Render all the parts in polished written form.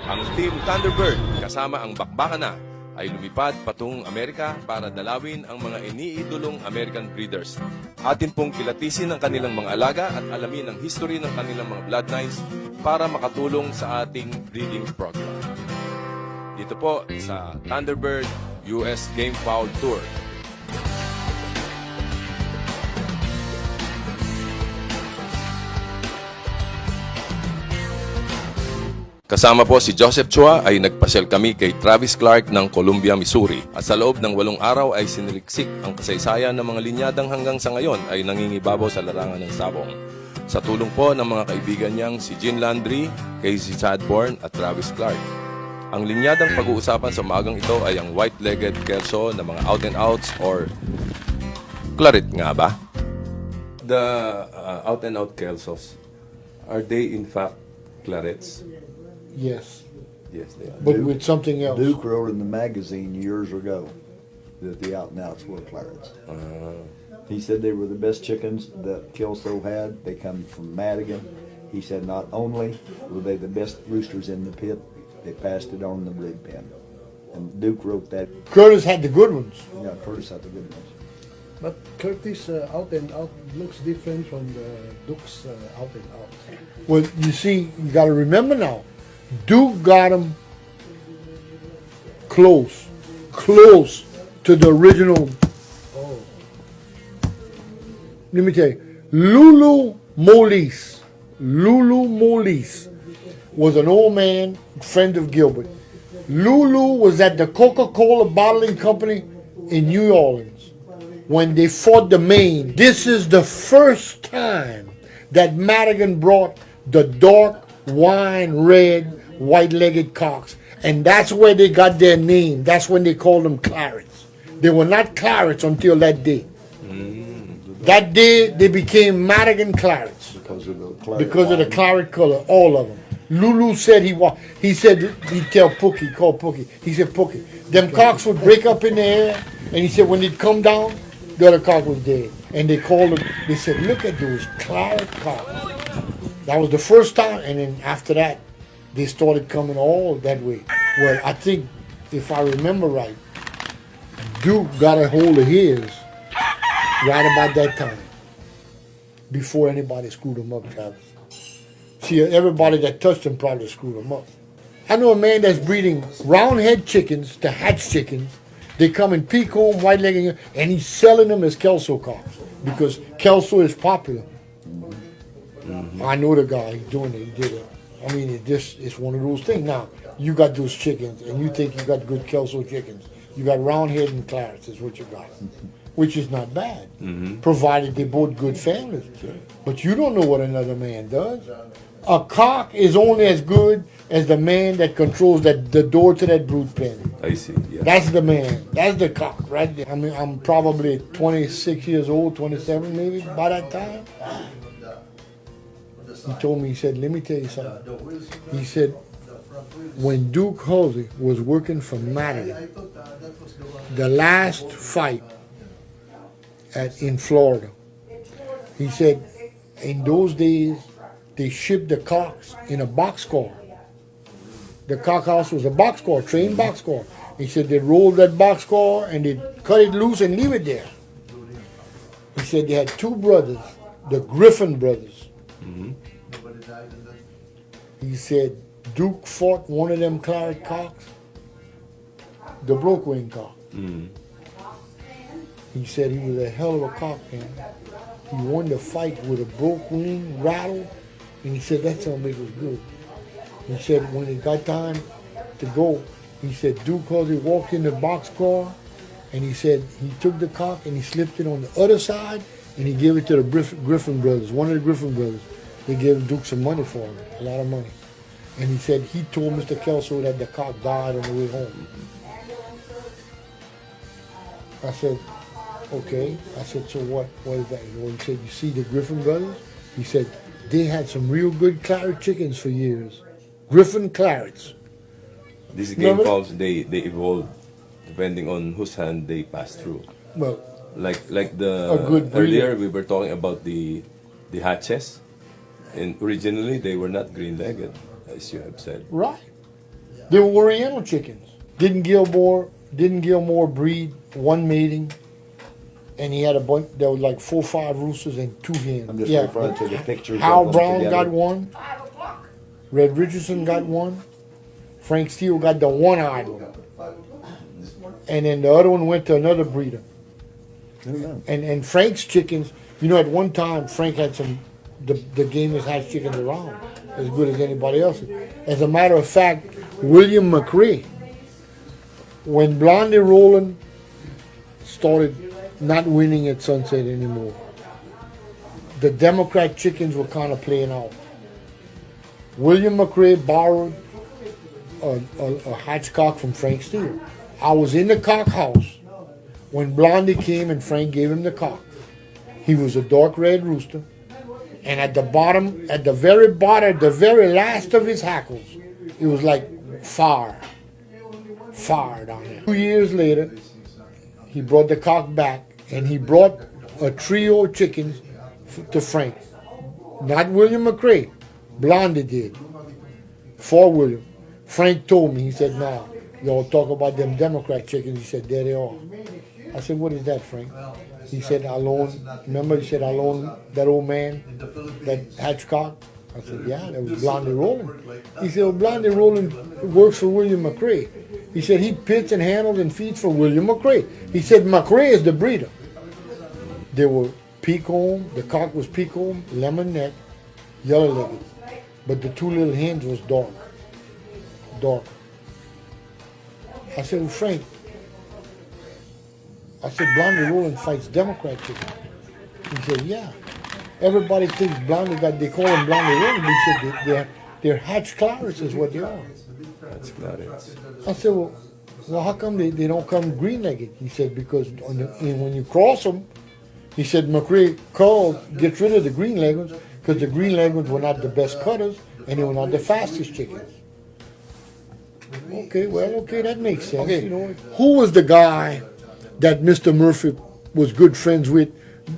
Ang Team Thunderbird kasama ang bakbaka na ay lumipad patungong Amerika para dalawin ang mga iniidolong American breeders. Atin pong kilatisin ang kanilang mga alaga at alamin ang history ng kanilang mga bloodlines para makatulong sa ating breeding program. Dito po sa Thunderbird US Game Fowl Tour. Kasama po si Joseph Chua ay nagpasyal kami kay Travis Clark ng Columbia, Missouri. At sa loob ng 8 araw ay siniliksik ang kasaysayan ng mga linyadang hanggang sa ngayon ay nangingibabaw sa larangan ng sabong. Sa tulong po ng mga kaibigan niyang si Jean Landry, Casey Chadbourne at Travis Clark. Ang linyadang pag-uusapan sa umagang ito ay ang white-legged kelso na mga out and outs or Claret nga ba? The out and out kelsos, are they in fact Clarets? Yes, Yes, they are. but with something else. Duke wrote in the magazine years ago that the out and outs were Clarets. He said they were the best chickens that Kelso had. They come from Madigan. He said not only were they the best roosters in the pit, they passed it on in the brood pen. And Duke wrote that. Curtis had the good ones. Yeah, Curtis had the good ones. But Curtis out and out looks different from the Duke's out and out. Well, you see, you got to remember now, Duke got him close to the original. Oh, Let me tell you, Lulu Molis was an old man, friend of Gilbert. Lulu was at the Coca-Cola bottling company in New Orleans when they fought the Maine. This is the first time that Madigan brought the dark wine red white-legged cocks, and that's where they got their name. That's when they called them Clarets. They were not Clarets until that day. That day they became Madigan Clarets Because of the Claret because of the wine. claret color, all of them. Lulu said he said he'd tell Pookie, call Pookie. He said, Pookie, them cocks would break up in the air, and he said when they'd come down, the other cock was dead. And they called them, they said, look at those claret cocks. That was the first time, and then after that, they started coming all that way. Well, I think, if I remember right, Duke got a hold of his right about that time, before anybody screwed him up, Travis. See, everybody that touched him probably screwed him up. I know a man that's breeding round-head chickens to hatch chickens. They come in peak-home, white-legged, and he's selling them as kelso cocks because kelso is popular. I know the guy, he's doing it, he did it. I mean, it's one of those things. Now, you got those chickens, and you think you got good kelso chickens. You got round-head and clarets is what you got, which is not bad, provided they're both good families. But you don't know what another man does. A cock is only as good as the man that controls the door to that brood pen. I see, yeah. That's the man. That's the cock right there. I mean, I'm probably 26 years old, 27 maybe by that time. He told me, he said, let me tell you something. He said, when Duke Hulsey was working for Madigan, the last fight in Florida, he said, in those days, they shipped the cocks in a boxcar. The cock house was a boxcar, trained boxcar. He said they'd roll that boxcar and they'd cut it loose and leave it there. He said they had two brothers, the Griffin brothers. He said Duke fought one of them claret cocks, the broke wing cock. He said he was a hell of a cock, man. He won the fight with a broke wing rattle, and he said that something was good. He said when it got time to go, he said Duke Hulsey walked in the boxcar, and he said he took the cock and he slipped it on the other side, and he gave it to the Griffin brothers, one of the Griffin brothers. They gave Duke some money for him, a lot of money. And he said he told Mr. Kelso that the cock died on the way home. I said, okay. I said, so what is that? Well, he said, you see the Griffin brothers? He said, they had some real good claret chickens for years. Griffin clarets. These game Remember? fowls, they evolve depending on whose hand they pass through. Well, Like A the good breeder. earlier we were talking about the hatches, and originally they were not green-legged, as you have said. right. They were Oriental chickens. Didn't Gilmore breed one mating, and he had a bunch. There was like 4 or 5 roosters and 2 hens. I'm just referring to the pictures. Hal of them Brown together. got one. Red Richardson got one. Frank Steele got the one-eyed one. And then the other one went to another breeder. And Frank's chickens, you know, at one time Frank had the gamest hatch chickens around, as good as anybody else's. As a matter of fact, William McRae, when Blondie Roland started not winning at Sunset anymore, the Democrat chickens were kind of playing out. William McRae borrowed a hatchcock from Frank Steele. I was in the cock house when Blondie came and Frank gave him the cock. He was a dark red rooster, and at the bottom, at the very bottom, the very last of his hackles, it was like fire down there. 2 years later, he brought the cock back, and he brought a trio of chickens to Frank. Not William McRae. Blondie did. For William. Frank told me, he said, "Nah, y'all talk about them Democrat chickens." He said, "There they are." I said, "What is that, Frank?" He said, "I loaned," remember he said, "I loaned that old man, that hatchcock?" I said, "Yeah, that was Blondie Roland." He said, "Well, Blondie Roland works for William McRae." He said, "He pits and handles and feeds for William McRae." He said, "McRae is the breeder." They were peacocke, the cock was peacocke, lemon neck, yellow legged. But the 2 little hens was dark. I said, "Well, Frank," I said, "Blondie Roland fights Democrat chicken." He said, "Yeah. Everybody thinks Blondie they call them Blondie Roland." He said, they're hatch Clarets is what they are. That's Claret. I said, well, how come they don't come green-legged? He said, "Because when you cross them," he said, "McRae gets rid of the green-legged ones because the green-legged ones were not the best cutters and they were not the fastest chickens." Okay, that makes sense. Okay, you know, who was the guy that Mr. Murphy was good friends with,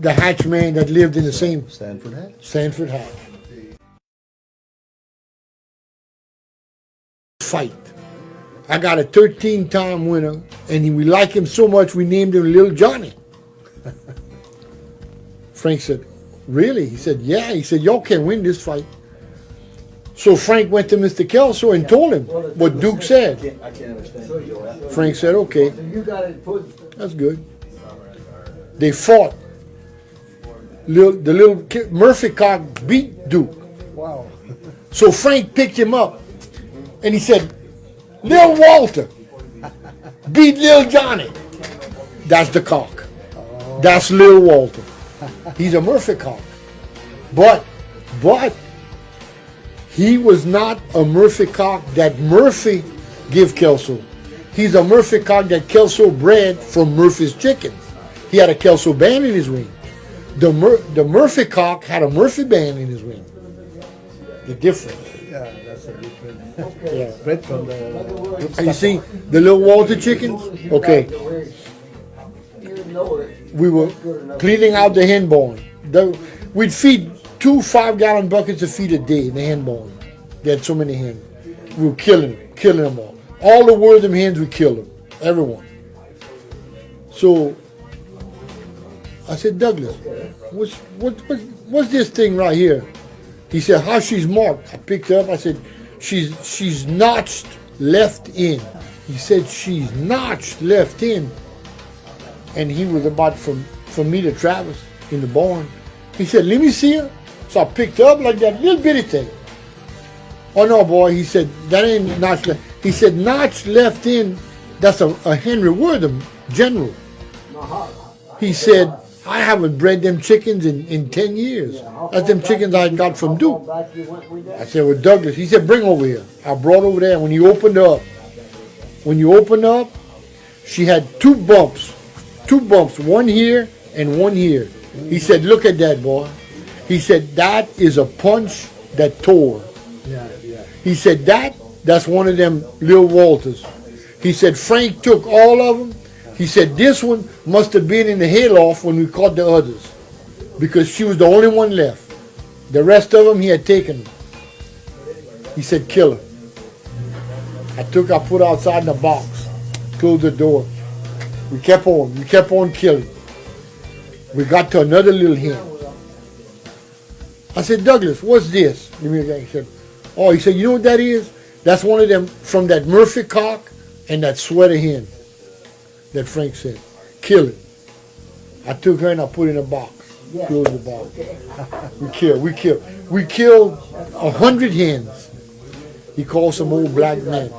the hatch man that lived in the same Stanford hat. Sanford Hatch? Fight. I got a 13-time winner, and we like him so much we named him Little Johnny. Frank said, "Really?" He said, "Yeah." He said, "Y'all can't win this fight." So Frank went to Mr. Kelso and told him what Duke said. I can't understand. Frank said, "Okay, that's good." They fought. The little kid, Murphy cock beat Duke. Wow. So Frank picked him up, and he said, "Lil Walter beat Lil Johnny." That's the cock. That's Lil Walter. He's a Murphy cock. But he was not a Murphy cock that Murphy give Kelso. He's a Murphy cock that Kelso bred from Murphy's chickens. He had a Kelso band in his wing. The Murphy cock had a Murphy band in his wing. The difference. Yeah, that's a different. Yeah. Bred from the. And you see the little Walter chickens? Okay. We were cleaning out the hen barn. We'd feed 2 5-gallon buckets of feed a day in the hen barn. They had so many hens. We were killing them all. All the Wortham hens, we killed them. Everyone. So I said, "Douglas, what's this thing right here?" He said, "How she's marked?" I picked her up. I said, she's notched left in. He said, "She's notched left in." And he was about from me to Travis in the barn. He said, "Let me see her." So I picked her up like that little bitty thing. "Oh no, boy," he said, "that ain't notched left." He said, "Notched left in, that's a Henry Wortham general." He said, "I haven't bred them chickens in 10 years. That's them chickens I got from Duke." I said, "Well, Douglas," he said, "Bring over here." I brought over there. When you opened her up, she had 2 bumps, one here and one here. He said, "Look at that, boy." He said, "That is a punch that tore." Yeah. He said, that's one of them Lil Walters. He said, "Frank took all of them." He said, "This one must have been in the hayloft when we caught the others, because she was the only one left. The rest of them he had taken them." He said, "Kill her." I put outside in the box, closed the door. We kept on killing. We got to another little hen. I said, Douglas, what's this? He said, oh, he said, you know what that is? That's one of them from that Murphy cock and that sweater hen that Frank said. Kill it. I took her and I put her in a box. Closed the box. We killed 100 hens. He called some old black men.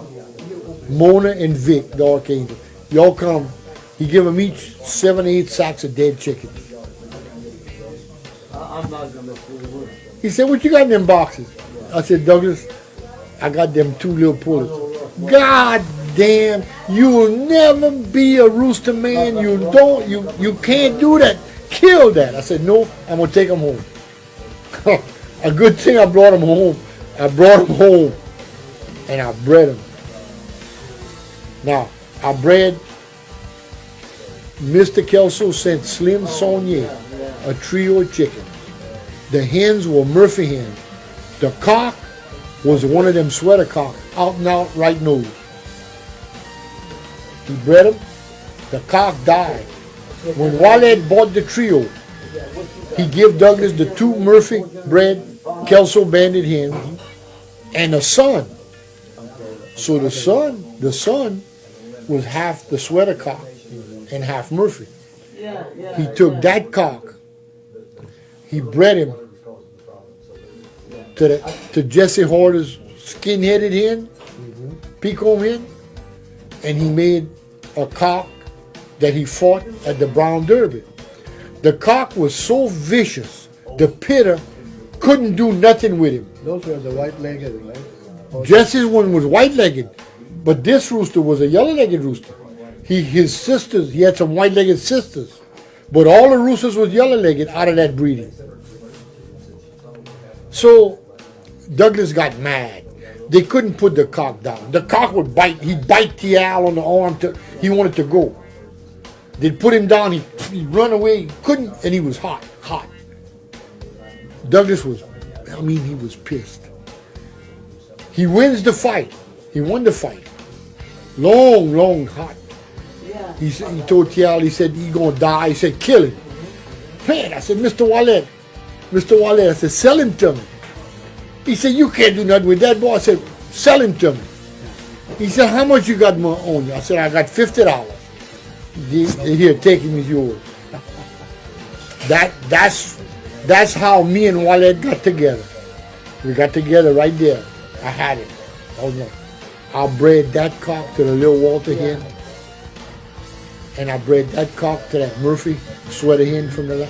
Mona and Vic, the archangel. Y'all come. He give them each 7 or 8 sacks of dead chickens. He said, what you got in them boxes? I said, Douglas, I got them 2 little pullets. God damn, you'll never be a rooster man. You can't do that. Kill that. I said, no, I'm going to take them home. A good thing I brought them home. I brought them home and I bred them. Now, I bred, Mr. Kelso sent Slim Saunier a trio of chickens. The hens were Murphy hens. The cock was one of them sweater cocks, out and out, right nose. He bred them. The cock died. When Wallet bought the trio, he gave Douglas the 2 Murphy bred Kelso banded hens and a son. So the son was half the sweater cock and half Murphy. He took that cock, he bred him to Jesse Horder's skin-headed hen, peacocke hen, and he made a cock that he fought at the Brown Derby. The cock was so vicious, the pitter couldn't do nothing with him. Those were the white-legged, right? Jesse's one was white-legged, but this rooster was a yellow-legged rooster. His sisters, he had some white-legged sisters, but all the roosters was yellow-legged out of that breeding. So Douglas got mad. They couldn't put the cock down. The cock would bite. He'd bite the owl on the arm. He wanted to go. They'd put him down. He'd run away. He couldn't, and he was hot. Douglas was, he was pissed. He wins the fight. He won the fight. Long, hot. He told Tial, he said, he's going to die. He said, kill him. Man, I said, Mr. Wallet, I said, sell him to me. He said, you can't do nothing with that boy. I said, sell him to me. He said, how much you got on you? I said, I got $50. Here, take him, is yours. That's how me and Wallet got together. We got together right there. I had it. I bred that cock to the little Walter hen, and I bred that cock to that Murphy sweater hen from the